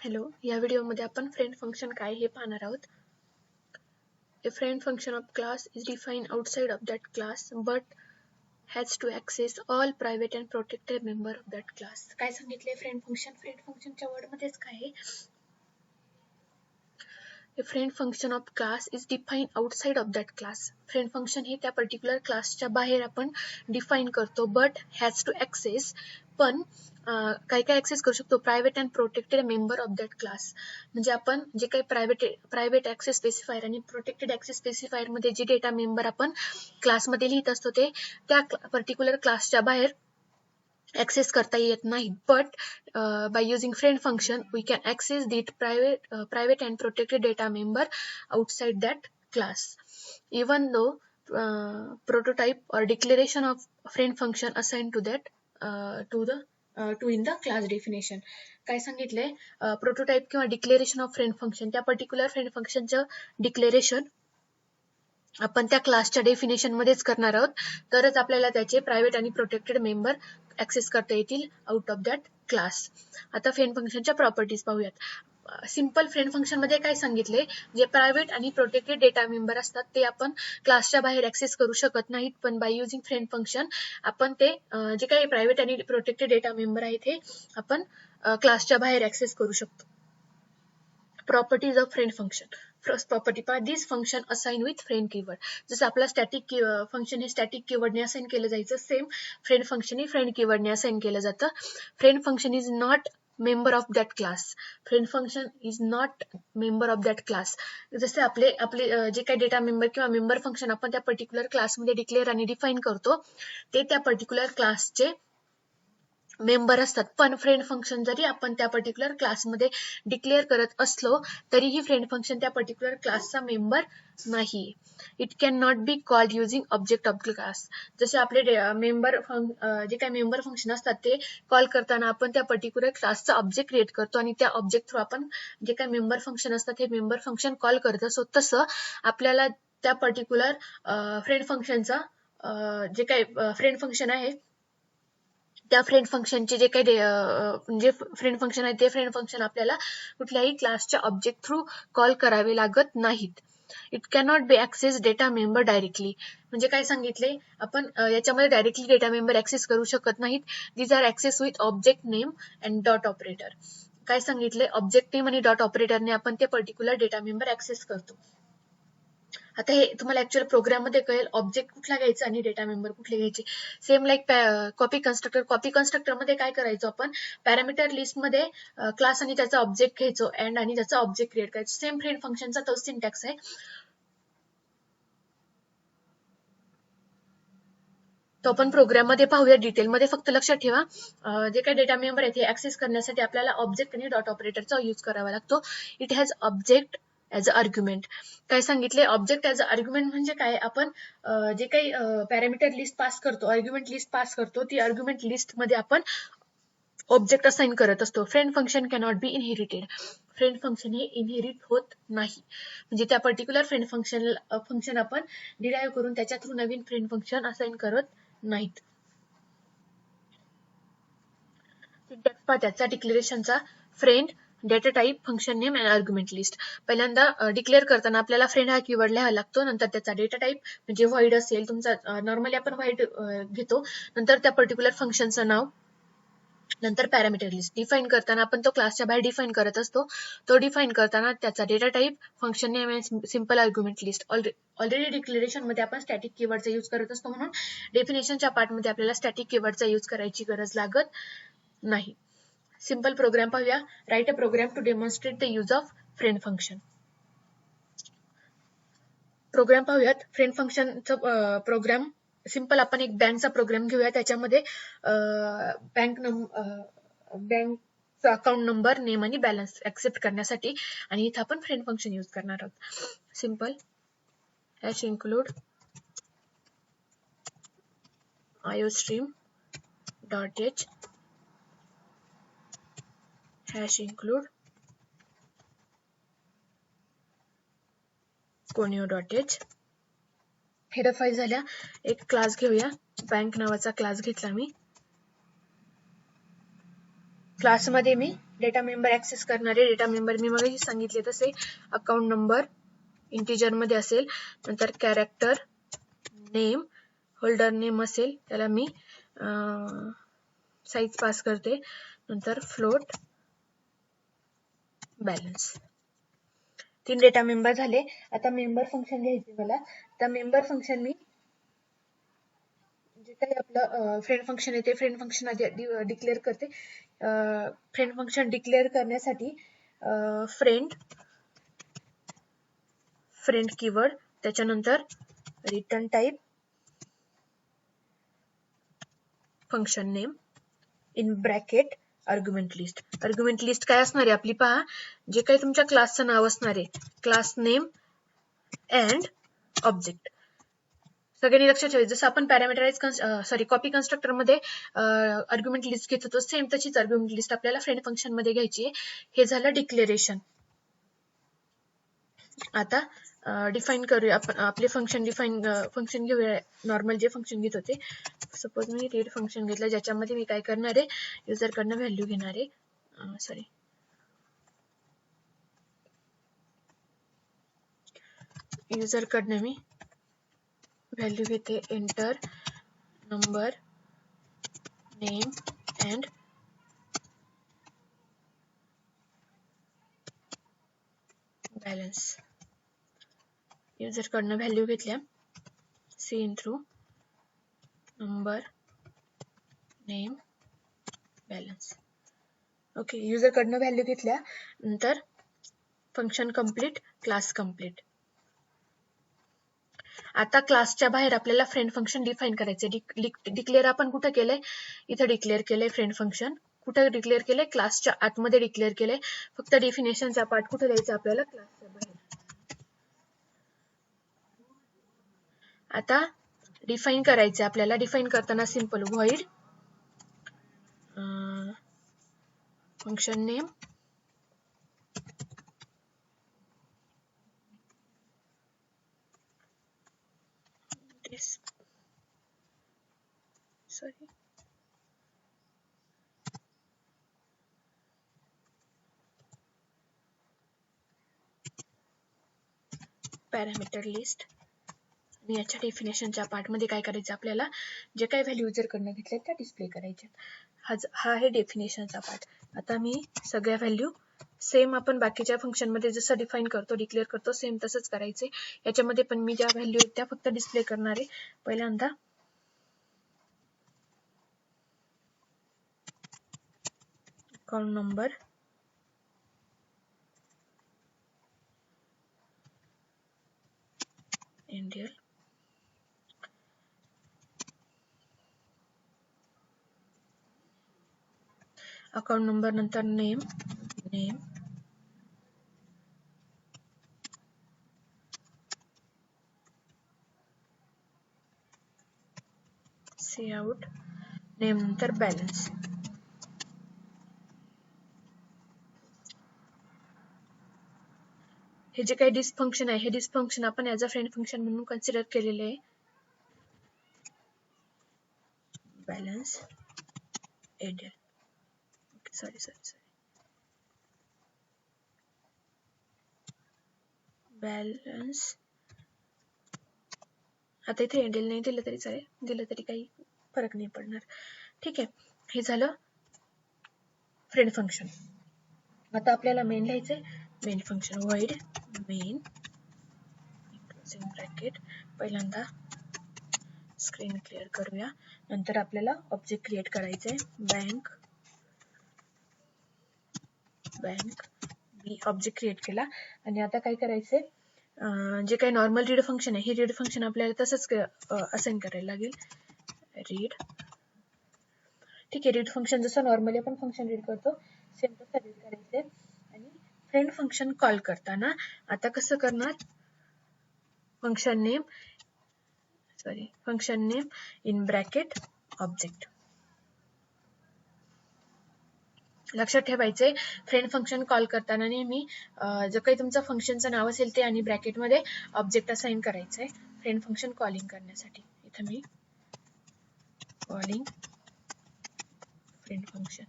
Hello, या व्हिडिओमध्ये आपण फ्रेंड फंक्शन काय हे पाहणार आहोत. A friend function of class is defined outside of that class but has to access all private and protected member of that class. काय सांगितले फ्रेंड फंक्शनच्या वर्डमध्येच काय आहे. A friend function of class is defined outside of that class. Friend function हे त्या particular क्लासच्या बाहेर आपण डिफाईन करतो, बट हॅज टू ॲक्सेस, पण काय काय ॲक्सेस करू शकतो, private and protected member of that class. म्हणजे आपण जे काही प्रायव्हेट ॲक्सेस स्पेसिफायर आणि प्रोटेक्टेड ॲक्सेस स्पेसिफायरमध्ये जे डेटा मेंबर आपण क्लासमध्ये लिहित असतो ते त्या पर्टिक्युलर क्लासच्या बाहेर ॲक्सेस करता येत नाही. But by using friend function we can access the private and protected data member outside that class, even though prototype or declaration of friend function assigned to that to in the class definition. काय सांगितले, prototype किंवा declaration of friend function, त्या particular friend फंक्शनचं declaration आपण त्या क्लासच्या definition मध्येच करणार आहोत, तरच आपल्याला त्याचे प्रायव्हेट आणि प्रोटेक्टेड मेंबर ऍक्सेस करता येतील आउट ऑफ दॅट क्लास. आता फ्रेंड फंक्शनच्या प्रॉपर्टीज पाहूयात. सिंपल फ्रेंड फंक्शन मध्ये काय सांगितले, जे प्रायव्हेट आणि प्रोटेक्टेड डेटा मेंबर असतात ते आपण क्लासच्या बाहेर ऍक्सेस करू शकत नाहीत, पण बाय युझिंग फ्रेंड फंक्शन आपण ते जे काही प्रायव्हेट आणि प्रोटेक्टेड डेटा मेंबर आहेत हे आपण क्लासच्या बाहेर ऍक्सेस करू शकतो. Properties of friend function. First property पहा, this function assign with friend keyword. जसं आपला स्टॅटिक फंक्शन हे स्टॅटिक कीवर्डने असाइन केलं जायचं, सेम फ्रेंड फंक्शन हे फ्रेंड कीवर्डने असाइन केलं जातं. Friend function is not member of that class. Friend function is not member of that class. जसे आपले जे काही डेटा मेंबर किंवा मेंबर फंक्शन आपण त्या पर्टिक्युलर क्लासमध्ये डिक्लेअर आणि डिफाईन करतो ते त्या पर्टिक्युलर क्लासचे मेंबर असतात. पण फ्रेंड फंक्शन जरी आपण त्या पर्टिक्युलर क्लासमध्ये डिक्लेअर करत असलो तरीही फ्रेंड फंक्शन त्या पर्टिक्युलर क्लासचा मेंबर नाही. It can not be called using object of class. जसे आपले जे काही मेंबर फंक्शन असतात ते कॉल करताना आपण त्या पर्टिक्युलर क्लासचा ऑब्जेक्ट क्रिएट करतो आणि त्या ऑब्जेक्ट थ्रू आपण जे काही मेंबर फंक्शन असतात हे मेंबर फंक्शन कॉल करत असतो. तसं आपल्याला त्या पर्टिक्युलर फ्रेंड फंक्शनचा जे काही फ्रेंड फंक्शन आहे त्या फ्रेंड फंक्शनचे जे काही म्हणजे फ्रेंड फंक्शन आहे ते फ्रेंड फंक्शन आपल्याला कुठल्याही क्लासच्या ऑब्जेक्ट थ्रू कॉल करावे लागत नाहीत. It cannot be access data member directly. म्हणजे काय सांगितले, आपण याच्यामध्ये डायरेक्टली डेटा मेंबर ऍक्सेस करू शकत नाहीत. These are access with object name and dot operator. काय सांगितले, ऑब्जेक्ट नेम आणि डॉट ऑपरेटरने आपण ते पर्टिक्युलर डेटा मेंबर ऍक्सेस करतो. आता हे तुम्हाला ऍक्च्युअल प्रोग्राम मध्ये कळेल, ऑब्जेक्ट कुठला घ्यायचा आणि डेटा मेंबर कुठले घ्यायचे. सेम लाईक कॉपी कन्स्ट्रक्टर मध्ये काय करायचो, आपण पॅरामीटर लिस्ट मध्ये क्लास आणि त्याचा ऑब्जेक्ट घ्यायचो अँड आणि त्याचा ऑब्जेक्ट क्रिएट करायचो. सेम फ्रेंड फंक्शनचा तोच सिंटॅक्स आहे. तो आपण प्रोग्राम मध्ये पाहूया डिटेलमध्ये. फक्त लक्षात ठेवा, जे काही डेटा मेंबर आहेत हे ऍक्सेस करण्यासाठी आपल्याला ऑब्जेक्ट आणि डॉट ऑपरेटरचा यूज करावा लागतो. It has object as a argument. काय सांगितले, ऑब्जेक्ट ॲज अ आर्ग्युमेंट म्हणजे काय, आपण जे काही पॅरामीटर लिस्ट पास करतो, आर्ग्युमेंट लिस्ट पास करतो, ती आर्ग्युमेंट लिस्ट मध्ये आपण ऑब्जेक्ट असाइन करत असतो. Friend function cannot be inherited. Friend function हे इनहेरिट होत नाही. म्हणजे त्या पर्टिक्युलर फ्रेंड फंक्शन आपण डिराईव्ह करून त्याच्या थ्रू नवीन फ्रेंड फंक्शन असाइन करत नाहीत. त्याचा डिक्लेरेशनचा friend, data type, function name and argument list. पहिल्यांदा डिक्लेअर करताना आपल्याला फ्रेंड हा कीवर्ड लिहावा लागतो. नंतर त्याचा डेटा टाईप म्हणजे व्हॉइड असेल तुमचा, नॉर्मली आपण व्हॉइड घेतो. नंतर त्या पर्टिक्युलर फंक्शनचं नाव, नंतर पॅरामीटर लिस्ट. डिफाईन करताना आपण तो क्लासच्या बाहेर डिफाईन करत असतो. तो डिफाईन करताना त्याचा data type, function name and simple argument list. Already declaration मध्ये आपण स्टॅटिक कीवर्डचा यूज करत असतो, म्हणून डेफिनेशनच्या पार्टमध्ये आपल्याला स्टॅटिक कीवर्डचा यूज करायची गरज लागत नाही. सिंपल प्रोग्राम पाहूया. Write a program to demonstrate the use of friend function. Program पाहूयात. फ्रेंड फंक्शनचा प्रोग्राम सिंपल आपण एक बँकचा प्रोग्राम घेऊया. त्याच्यामध्ये बँकचा अकाउंट नंबर, नेम आणि बॅलन्स ऍक्सेप्ट करण्यासाठी, आणि इथं आपण फ्रेंड फंक्शन यूज करणार आहोत. Simple hash include iostream dot H hash include conio dot H. Header file झाल्या. एक क्लास घेऊया, बँक नावाचा क्लास घेतला मी. क्लासमध्ये मी डेटा मेंबर ऍक्सेस करणारे डेटा मेंबर मी मगाशी सांगितले तसे अकाउंट नंबर इंटिजर मध्ये असेल, नंतर कॅरेक्टर नेम, होल्डर नेम असेल त्याला मी साईज पास करते, नंतर फ्लोट, बॅलन्स. 3 डेटा मेंबर झाले. आता मेंबर फंक्शन घ्यायचे मला. तर मेंबर फंक्शन मी जे काही आपलं फ्रेंड फंक्शन आहे ते फ्रेंड फंक्शन आधी डिक्लेअर करते. फ्रेंड फंक्शन डिक्लेअर करण्यासाठी फ्रेंड कीवर्ड, त्याच्यानंतर return type, function name, in bracket argument list. Argument list काय असणार आहे आपली पहा, जे काही तुमच्या क्लासचं नाव असणार आहे, क्लास नेम अँड ऑब्जेक्ट. सगळ्यांनी लक्षात ठेवायचं, जसं आपण पॅरामीटराइज कॉपी कन्स्ट्रक्टर मध्ये आर्ग्युमेंट लिस्ट घेत होतो, सेम तशीच आर्ग्युमेंट लिस्ट आपल्याला फ्रेंड फंक्शन मध्ये घ्यायची आहे. हे झालं डिक्लेरेशन. आता डिफाईन करूया आपण आपले फंक्शन. फंक्शन घेऊया नॉर्मल जे फंक्शन घेत होते. सपोज मी रीड फंक्शन घेतलं, ज्याच्यामध्ये मी काय करणार आहे, युजर कडनं व्हॅल्यू घेणार आहे. युजर कडनं मी व्हॅल्यू घेते, enter number, name and balance. User कडनं व्हॅल्यू घेतल्या, seen through number, name, balance. Okay, user कडनं व्हॅल्यू घेतल्या नंतर फंक्शन कंप्लीट, क्लास कंप्लीट. आता क्लासच्या बाहेर आपल्याला फ्रेंड फंक्शन डिफाईन करायचे. डिक्लेअर आपण कुठं केलंय, इथं डिक्लेअर केलंय फ्रेंड फंक्शन. कुठं डिक्लेअर केलंय, क्लासच्या आतमध्ये डिक्लेअर केलंय. फक्त डेफिनेशनचा पार्ट कुठे द्यायचा आपल्याला, क्लासच्या बाहेर. आता डिफाईन करायचं आपल्याला. डिफाईन करताना simple void function name parameter list. आणि याच्या डेफिनेशनच्या पार्ट मध्ये काय करायचं आपल्याला, जे काही व्हॅल्यू युजर कडनं घेतल्या त्या डिस्प्ले करायच्या. हा आहे डेफिनेशनचा पार्ट. आता मी सगळ्या व्हॅल्यू सेम आपण बाकीच्या फंक्शन मध्ये जसं डिफाईन करतो, डिक्लेअर करतो, सेम तसंच करायचे. याच्यामध्ये पण मी ज्या व्हॅल्यू आहेत त्या फक्त डिस्प्ले करणार आहे. पहिल्यांदा account number, Indian, account number नंतर नेम, सी आउट, नेम नंतर बॅलन्स. हे जे काही डिस्प फंक्शन आहे, हे डिस्प फंक्शन आपण ऍज अ फ्रेंड फंक्शन म्हणून कन्सिडर केलेले आहे. Balance added, sorry balance. आता इथे एंडेल नाही दिलं तरी चालेल, दिलं तरी काही फरक नाही पडणार. ठीक आहे, हे झालं फ्रेंड फंक्शन. आता आपल्याला मेन लिहायचंय. Main function void main closing bracket. पहिल्यांदा स्क्रीन क्लिअर करूया. नंतर आपल्याला ऑब्जेक्ट क्रिएट करायचंय. बँक बी ऑब्जेक्ट क्रिएट केला. आणि आता काय करायचंय, जे काही नॉर्मल रीड फंक्शन आहे, हे रीड फंक्शन आपल्याला तसंच असाइन करायला लागेल. रीड. ठीक आहे, रीड फंक्शन जसं नॉर्मली आपण फंक्शन रीड करतो सेम तसं रीड करायचंय. आणि फ्रेंड फंक्शन कॉल करताना आता कसं करणार, function name in bracket object. लक्षात ठेवायचंय, फ्रेंड फंक्शन कॉल करताना नेहमी जो काही तुमचं फंक्शनचं नाव असेल ते आणि ब्रॅकेटमध्ये ऑब्जेक्ट असाइन करायचंय फ्रेंड फंक्शन कॉलिंग करण्यासाठी. इथं मी कॉलिंग फ्रेंड फंक्शन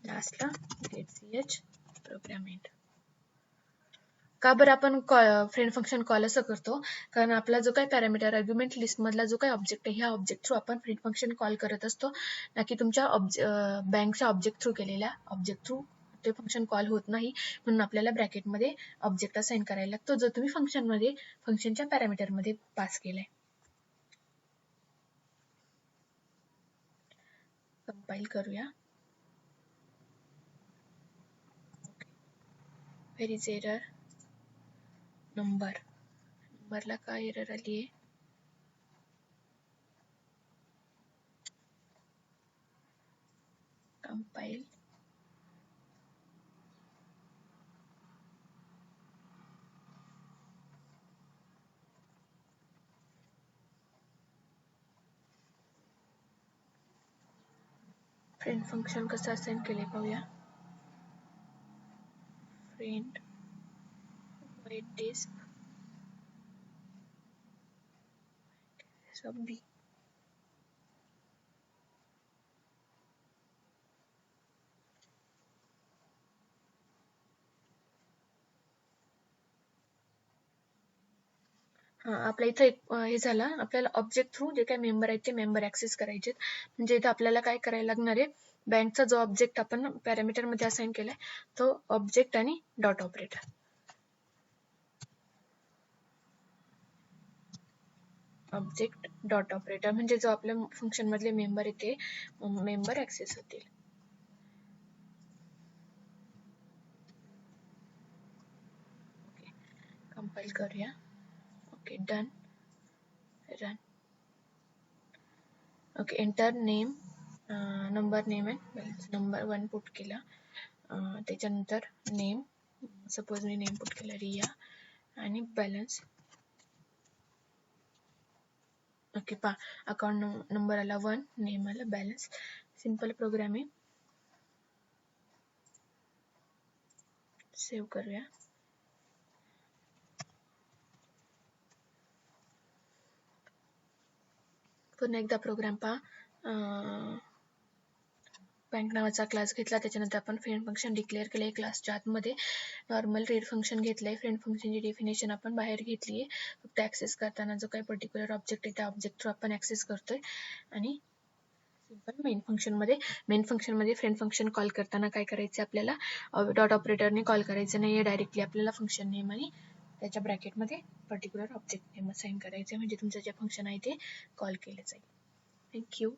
लास्टला get ch प्रोग्राम एंड. का बरं आपण फ्रेंड फंक्शन कॉल असं करतो, कारण आपला जो काही पॅरामीटर आर्ग्युमेंट लिस्ट मधला जो काही ऑब्जेक्ट आहे ह्या ऑब्जेक्ट थ्रू आपण फ्रेंड फंक्शन कॉल करत असतो, ना की तुमच्या बँकच्या ऑब्जेक्ट थ्रू केलेल्या ऑब्जेक्ट थ्रू ते फंक्शन कॉल होत नाही. म्हणून आपल्याला ब्रॅकेटमध्ये ऑब्जेक्ट असाइन करायला लागतो जो तुम्ही फंक्शनच्या पॅरामीटरमध्ये पास केलाय. कंपाईल करूया. Where is error? नंबरला काय एरर आली आहे? कंपाईल. फ्रेंड फंक्शन कसं असाइन केले पाहूया. Friend void disk sub b. आपल्या इथं एक हे झालं, आपल्याला ऑब्जेक्ट थ्रू जे काही मेंबर आहेत ते मेंबर ऍक्सेस करायचे. म्हणजे इथं आपल्याला काय करायला लागणार आहे, बँकचा जो ऑब्जेक्ट आपण पॅरामीटर मध्ये असाइन केलाय तो ऑब्जेक्ट आणि dot operator. Object dot operator म्हणजे जो आपल्या फंक्शन मधले मेंबर आहे ते मेंबर ऍक्सेस होतील. ओके, कंपाईल करूया. Okay, done, run. Okay, enter name, number name आहे, नंबर 1 पुट केला. त्याच्यानंतर नेम, सपोज मी नेम पुट केला रिया, आणि बॅलन्स. ओके, अकाउंट नंबर आला 1, नेम आला, बॅलन्स. सिंपल प्रोग्राम आहे. सेव्ह करूया. पुन्हा एकदा प्रोग्राम पहा. बँक नावाचा क्लास घेतला, त्याच्यानंतर आपण फ्रेंड फंक्शन डिक्लेअर केलंय. क्लासच्या आतमध्ये नॉर्मल रीड फंक्शन घेतलंय. फ्रेंड फंक्शनची डेफिनेशन आपण बाहेर घेतली आहे. फक्त ऍक्सेस करताना जो काही पर्टिक्युलर ऑब्जेक्ट आहे त्या ऑब्जेक्ट थ्रू आपण ऍक्सेस करतोय. आणि सिंपल मेन फंक्शनमध्ये फ्रेंड फंक्शन कॉल करताना काय करायचं, आपल्याला डॉट ऑपरेटरने कॉल करायचं नाहीये, डायरेक्टली आपल्याला फंक्शन नेम आणि त्याच्या ब्रॅकेटमध्ये पर्टिक्युलर ऑब्जेक्ट नेम असाइन करायचे, म्हणजे तुमचं जे फंक्शन आहे ते कॉल केलं जाईल. थँक्यू.